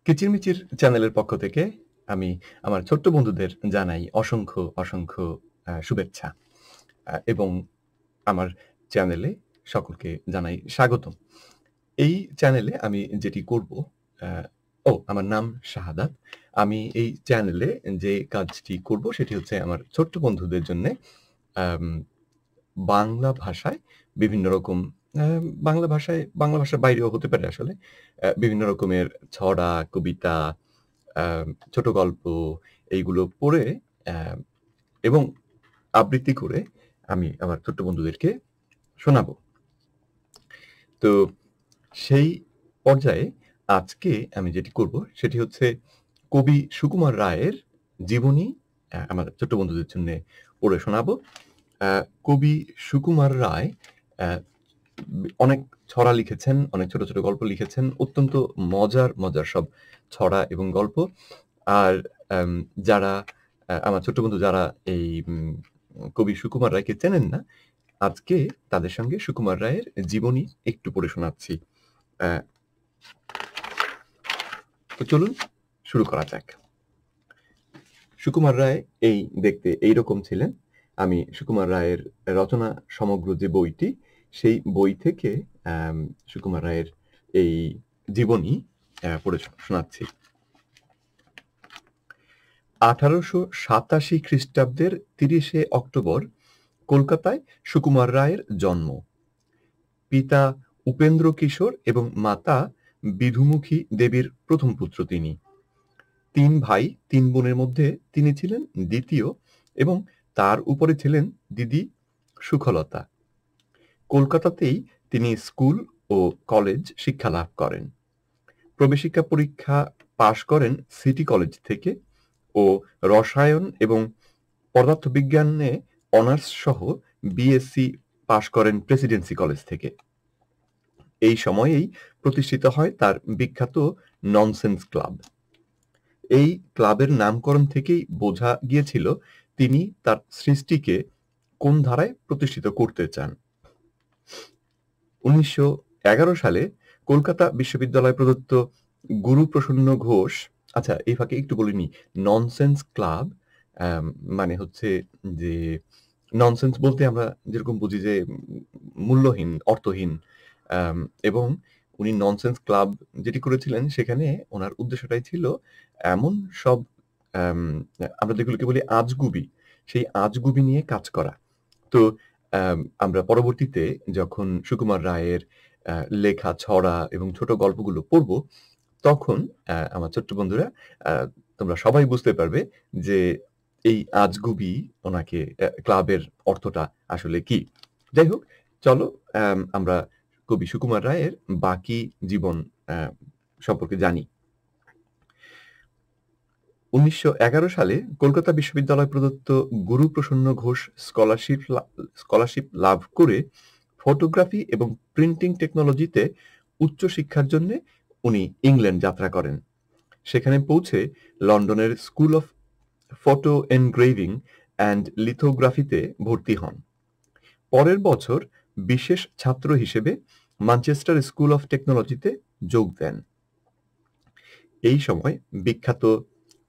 কিচিরমিচির চ্যানেলের পক্ষ থেকে আমি আমার ছোট্ট বন্ধুদের জানাই অসংখ্য শুভেচ্ছা এবং আমার চ্যানেলে সকলকে জানাই স্বাগতম। এই চ্যানেলে আমি যেটি করব আ আমার নাম শাহাদাত। আমি এই চ্যানেলে যে কাজটি করব সেটি হচ্ছে আমার ছোট্ট বন্ধুদের জন্যে আম বাংলা ভাষায় বিভিন্ন রকম আ বাংলা ভাষার বাইরেও হতে পারে আসলে। বিভিন্ন রকমের ছড়া, কবিতা, আ ছোট গল্প এইগুলো পড়ে অ্যা এবং আবৃত্তি করে আমি আমার ছোট্ট বন্ধুদেরকে শোনাবো। তো সেই পর্যায়ে আজকে আমি যেটি করব সেটি হচ্ছে কবি সুকুমার রায়ের জীবনী আমার ছোট্ট বন্ধুদের জন্যে পড়ে শোনাবো। কবি সুকুমার রায় অ্যা অনেক ছড়া লিখেছেন, অনেক ছোট ছোট গল্প লিখেছেন। অত্যন্ত মজার সব ছড়া এবং গল্প। আর আম যারা আমার ছোট্ট বন্ধু যারা এই কবি সুকুমার রায়কে চেনেন না, আজকে তাদের সঙ্গে সুকুমার রায়ের জীবনী একটু পড়ে শোনাচ্ছি। অ্যা তো চলুন শুরু করা যাক। সুকুমার রায় দেখতে এইরকম ছিলেন। আমি সুকুমার রায়ের রচনা সমগ্র যে বইটি, সেই বই থেকে সুকুমার রায়ের এই জীবনী পড়ে শোনাচ্ছি। 1887 খ্রিস্টাব্দের 30শে অক্টোবর কলকাতায় সুকুমার রায়ের জন্ম। পিতা উপেন্দ্র কিশোর এবং মাতা বিধুমুখী দেবীর প্রথম পুত্র তিনি। 3 ভাই 3 বোনের মধ্যে তিনি ছিলেন দ্বিতীয় এবং তার উপরে ছিলেন দিদি সুখলতা। কলকাতাতেই তিনি স্কুল ও কলেজ শিক্ষা লাভ করেন। প্রবেশিকা পরীক্ষা পাশ করেন সিটি কলেজ থেকে ও রসায়ন এবং পদার্থবিজ্ঞানে অনার্স সহ বিএসসি পাশ করেন প্রেসিডেন্সি কলেজ থেকে। এই সময়েই প্রতিষ্ঠিত হয় তার বিখ্যাত ননসেন্স ক্লাব। এই ক্লাবের নামকরণ থেকেই বোঝা গিয়েছিল তিনি তার সৃষ্টিকে কোন ধারায় প্রতিষ্ঠিত করতে চান। 1911 সালে কলকাতা বিশ্ববিদ্যালয় প্রদত্ত গুরুপ্রসন্ন ঘোষ, আচ্ছা এই ফাঁকে একটু বলে নিই, ননসেন্স ক্লাব মানে হচ্ছে যে ননসেন্স বলতে আমরা যেরকম বুঝি যে মূল্যহীন, অর্থহীন, এবং উনি ননসেন্স ক্লাব যেটি করেছিলেন সেখানে ওনার উদ্দেশ্যটাই ছিল এমন সব আম আমরা যেগুলোকে বলি আজগুবি, সেই আজগুবি নিয়ে কাজ করা। তো আমরা পরবর্তীতে যখন সুকুমার রায়ের লেখা ছড়া এবং ছোট গল্পগুলো পড়ব, তখন আমার ছোট্ট বন্ধুরা আ তোমরা সবাই বুঝতে পারবে যে এই আজগুবি ওনাকে ক্লাবের অর্থটা আসলে কি। যাই হোক, চলো আমরা কবি সুকুমার রায়ের বাকি জীবন আ সম্পর্কে জানি। 1911 সালে কলকাতা বিশ্ববিদ্যালয় প্রদত্ত গুরুপ্রসন্ন ঘোষ স্কলারশিপ লাভ করে ফটোগ্রাফি এবং প্রিন্টিং টেকনোলজিতে উচ্চশিক্ষার জন্যে উনি ইংল্যান্ড যাত্রা করেন। সেখানে পৌঁছে লন্ডনের school of photo engraving and লিথোগ্রাফিতে ভর্তি হন। পরের বছর বিশেষ ছাত্র হিসেবে ম্যানচেস্টার স্কুল অফ টেকনোলজিতে যোগ দেন। এই সময় বিখ্যাত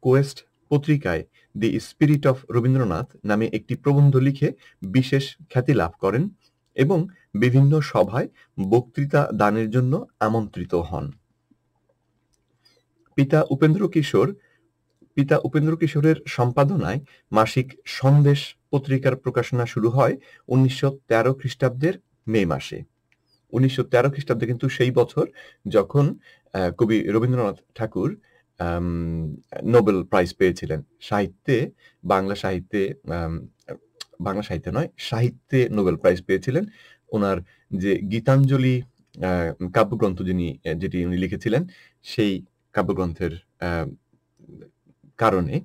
কোয়েস্ট পত্রিকায় দি স্পিরিট অফ রবীন্দ্রনাথ নামে একটি প্রবন্ধ লিখে বিশেষ খ্যাতি লাভ করেন এবং বিভিন্ন সভায় বক্তৃতা দানের জন্য আমন্ত্রিত হন। পিতা উপেন্দ্র কিশোরের সম্পাদনায় মাসিক সন্দেশ পত্রিকার প্রকাশনা শুরু হয় 1913 খ্রিস্টাব্দের মে মাসে। 1913 খ্রিস্টাব্দে কিন্তু সেই বছর যখন কবি রবীন্দ্রনাথ ঠাকুর আম নোবেল প্রাইজ পেয়েছিলেন। বাংলা সাহিত্যে আম বাংলা সাহিত্যে নয়, সাহিত্যে নোবেল প্রাইজ পেয়েছিলেন। উনার যে গীতাঞ্জলি আ কাব্যগ্রন্থ যেটি উনি লিখেছিলেন, সেই কাব্যগ্রন্থের আ কারণে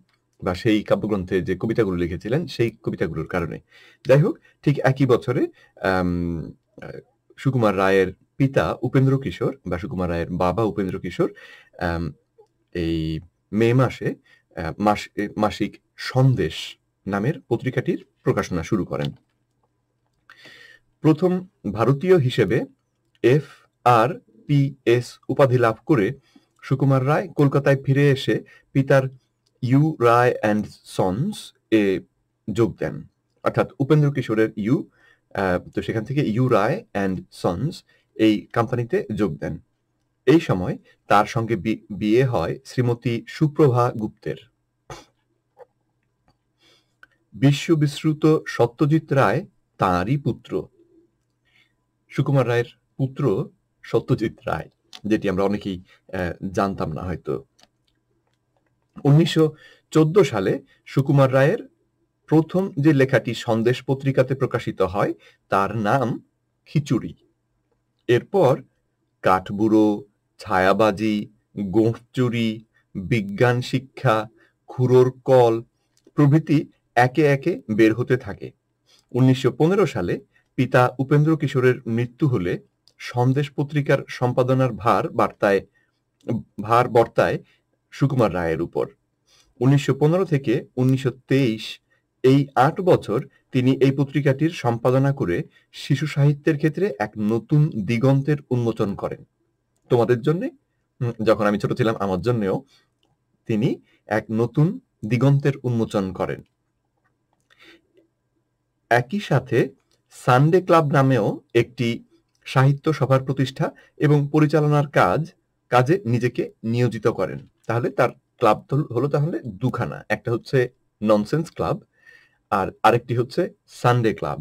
বা সেই কাব্যগ্রন্থে যে কবিতাগুলো লিখেছিলেন, সেই কবিতাগুলোর কারণে। যাই হোক, ঠিক একই বছরে আম আ সুকুমার রায়ের পিতা উপেন্দ্র কিশোর বা সুকুমার রায়ের বাবা উপেন্দ্র কিশোর আম এই মে মাসে মাসিক সন্দেশ নামের পত্রিকাটির প্রকাশনা শুরু করেন। প্রথম ভারতীয় হিসেবে FRPS উপাধি লাভ করে সুকুমার রায় কলকাতায় ফিরে এসে পিতার ইউ রায় অ্যান্ড সন্স এ যোগ দেন, অর্থাৎ উপেন্দ্র কিশোরের তো সেখান থেকে ইউ রায় অ্যান্ড সন্স এই কোম্পানিতে যোগ দেন। এই সময় তার সঙ্গে বিয়ে হয় শ্রীমতী সুপ্রভা গুপ্তের। বিশ্ববিশ্রুত সত্যজিৎ রায় তাঁরই পুত্র। সুকুমার রায়ের পুত্র সত্যজিৎ রায়, যেটি আমরা অনেকেই জানতাম না হয়তো। 1914 সালে সুকুমার রায়ের প্রথম যে লেখাটি সন্দেশ পত্রিকাতে প্রকাশিত হয় তার নাম খিচুড়ি। এরপর কাঠবুড়ো, ছায়াবাজি, গোঁফ চুরি, বিজ্ঞান শিক্ষা, খুড়োর কল প্রভৃতি একে একে বের হতে থাকে। 1915 সালে পিতা উপেন্দ্র কিশোরের মৃত্যু হলে সন্দেশ পত্রিকার সম্পাদনার ভার বর্তায় সুকুমার রায়ের উপর। 1915 থেকে 1923 এই 8 বছর তিনি এই পত্রিকাটির সম্পাদনা করে শিশু সাহিত্যের ক্ষেত্রে এক নতুন দিগন্তের উন্মোচন করেন। তোমাদের জন্য, যখন আমি ছোট ছিলাম আমার জন্যও তিনি এক নতুন দিগন্তের উন্মোচন করেন। একই সাথে সানডে ক্লাব নামেও একটি সাহিত্য সভার প্রতিষ্ঠা এবং পরিচালনার কাজে নিজেকে নিয়োজিত করেন। তাহলে তার ক্লাব হলো তাহলে দুখানা, একটা হচ্ছে ননসেন্স ক্লাব আর আরেকটি হচ্ছে সানডে ক্লাব।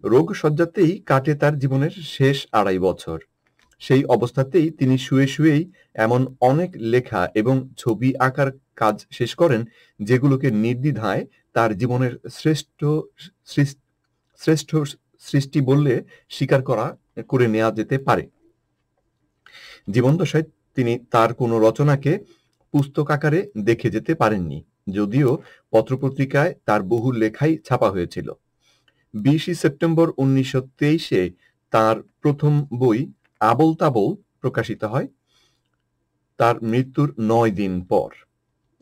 রোগ শয্যাতেই কাটে তার জীবনের শেষ 2.5 বছর। সেই অবস্থাতেই তিনি শুয়েই এমন অনেক লেখা এবং ছবি আঁকার কাজ শেষ করেন যেগুলোকে নির্দ্বিধায় তার জীবনের শ্রেষ্ঠ সৃষ্টি বললে স্বীকার করে নেওয়া যেতে পারে। জীবনদশায় তিনি তার কোনো রচনাকে পুস্তক আকারে দেখে যেতে পারেননি, যদিও পত্রপত্রিকায় তার বহু লেখাই ছাপা হয়েছিল। 20 সেপ্টেম্বর 1923-এ তার প্রথম বই আবোল তাবোল প্রকাশিত হয় তার মৃত্যুর 9 দিন পর।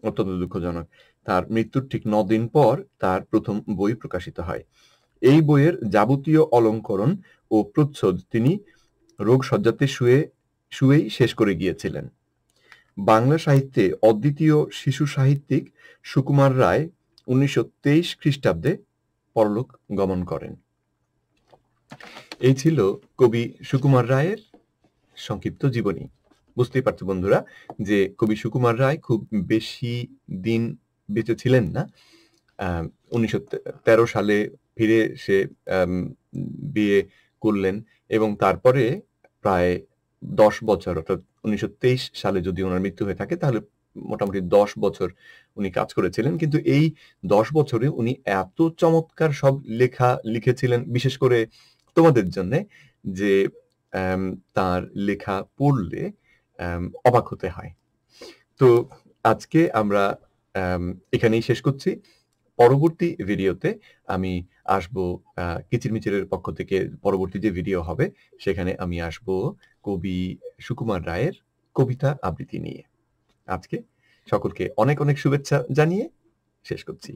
অত্যন্ত দুঃখজনক, তার মৃত্যুর ঠিক 9 দিন পর তার প্রথম বই প্রকাশিত হয়। এই বইয়ের যাবতীয় অলঙ্করণ ও প্রচ্ছদ তিনি রোগ শয্যাতে শুয়েই শেষ করে গিয়েছিলেন। বাংলা সাহিত্যে অদ্বিতীয় শিশু সাহিত্যিক সুকুমার রায় 1923 খ্রিস্টাব্দে পরলোক গমন করেন। এই ছিল কবি সুকুমার রায়ের সংক্ষিপ্ত জীবনী। বুঝতেই পারছো বন্ধুরা যে কবি সুকুমার রায় খুব বেশি দিন বেঁচে ছিলেন না। 1913 সালে ফিরে সে বিয়ে করলেন এবং তারপরে প্রায় 10 বছর, অর্থাৎ 1923 সালে যদি ওনার মৃত্যু হয়ে থাকে তাহলে মোটামুটি 10 বছর উনি কাজ করেছিলেন। কিন্তু এই 10 বছরে উনি এত চমৎকার সব লেখা লিখেছিলেন, বিশেষ করে তোমাদের জন্য, যে তার লেখা পড়লে অবাক হতে হয়। তো আজকে আমরা এখানেই শেষ করছি। পরবর্তী ভিডিওতে আমি আসবো কিচিরমিচিরের পক্ষ থেকে পরবর্তী যে ভিডিও হবে সেখানে আমি আসবো কবি সুকুমার রায়ের কবিতা আবৃত্তি নিয়ে। আজকে সকলকে অনেক অনেক শুভেচ্ছা জানিয়ে শেষ করছি।